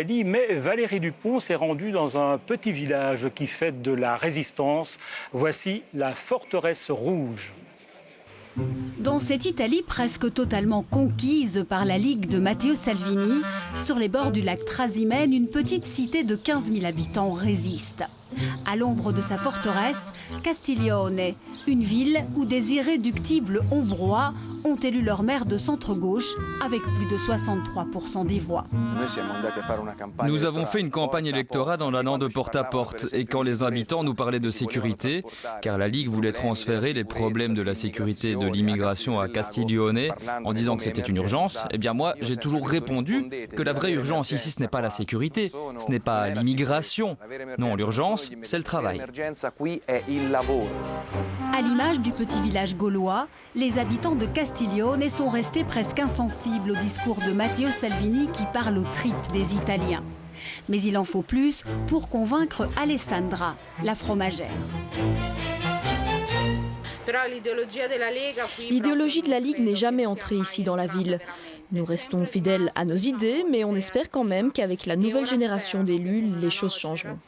Mais Valérie Dupont s'est rendue dans un petit village qui fête de la résistance. Voici la forteresse rouge. Dans cette Italie presque totalement conquise par la Ligue de Matteo Salvini, sur les bords du lac Trasimène, une petite cité de 15 000 habitants résiste. À l'ombre de sa forteresse, Castiglione, une ville où des irréductibles hongrois ont élu leur maire de centre-gauche avec plus de 63% des voix. Nous avons fait une campagne électorale en allant de porte à porte et quand les habitants nous parlaient de sécurité, car la Ligue voulait transférer les problèmes de la sécurité et de l'immigration à Castiglione en disant que c'était une urgence, eh bien moi j'ai toujours répondu que la vraie urgence ici ce n'est pas la sécurité, ce n'est pas l'immigration. Non, l'urgence c'est le travail. À l'image du petit village gaulois, les habitants de Castiglione sont restés presque insensibles au discours de Matteo Salvini qui parle aux tripes des Italiens. Mais il en faut plus pour convaincre Alessandra, la fromagère. L'idéologie de la Ligue n'est jamais entrée ici dans la ville. Nous restons fidèles à nos idées, mais on espère quand même qu'avec la nouvelle génération d'élus, les choses changeront.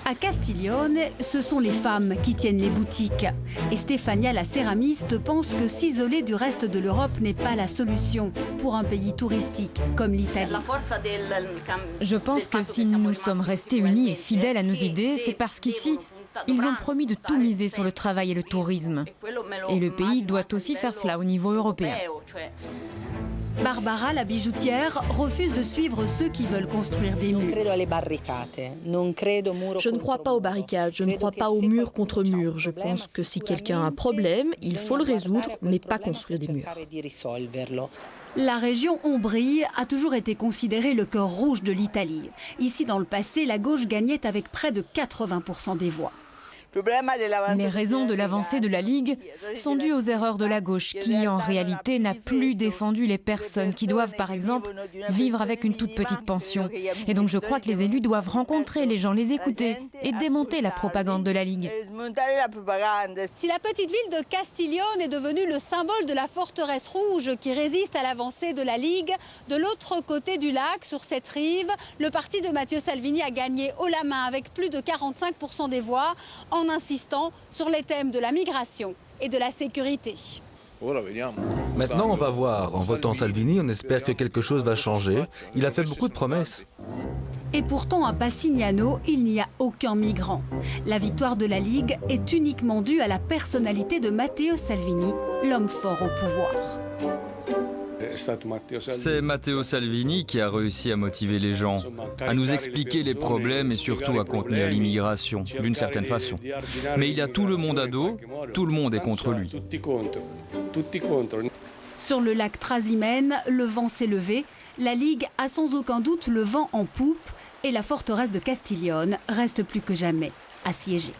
À Castiglione, ce sont les femmes qui tiennent les boutiques. Et Stefania, la céramiste, pense que s'isoler du reste de l'Europe n'est pas la solution pour un pays touristique comme l'Italie. Je pense que si nous sommes restés unis et fidèles à nos idées, c'est parce qu'ici, ils ont promis de tout miser sur le travail et le tourisme. Et le pays doit aussi faire cela au niveau européen. Barbara, la bijoutière, refuse de suivre ceux qui veulent construire des murs. Je ne crois pas aux barricades, je ne crois pas aux murs contre murs. Je pense que si quelqu'un a un problème, il faut le résoudre, mais pas construire des murs. La région Ombrie a toujours été considérée le cœur rouge de l'Italie. Ici, dans le passé, la gauche gagnait avec près de 80% des voix. Les raisons de l'avancée de la Ligue sont dues aux erreurs de la gauche qui, en réalité, n'a plus défendu les personnes qui doivent, par exemple, vivre avec une toute petite pension. Et donc je crois que les élus doivent rencontrer les gens, les écouter et démonter la propagande de la Ligue. Si la petite ville de Castiglione est devenue le symbole de la forteresse rouge qui résiste à l'avancée de la Ligue, de l'autre côté du lac, sur cette rive, le parti de Matteo Salvini a gagné haut la main avec plus de 45% des voix, en insistant sur les thèmes de la migration et de la sécurité. Maintenant, on va voir. En votant Salvini, on espère que quelque chose va changer. Il a fait beaucoup de promesses. Et pourtant, à Passignano, il n'y a aucun migrant. La victoire de la Ligue est uniquement due à la personnalité de Matteo Salvini, l'homme fort au pouvoir. C'est Matteo Salvini qui a réussi à motiver les gens, à nous expliquer les problèmes et surtout à contenir l'immigration, d'une certaine façon. Mais il y a tout le monde à dos, tout le monde est contre lui. Sur le lac Trasimène, le vent s'est levé. La Ligue a sans aucun doute le vent en poupe et la forteresse de Castiglione reste plus que jamais assiégée.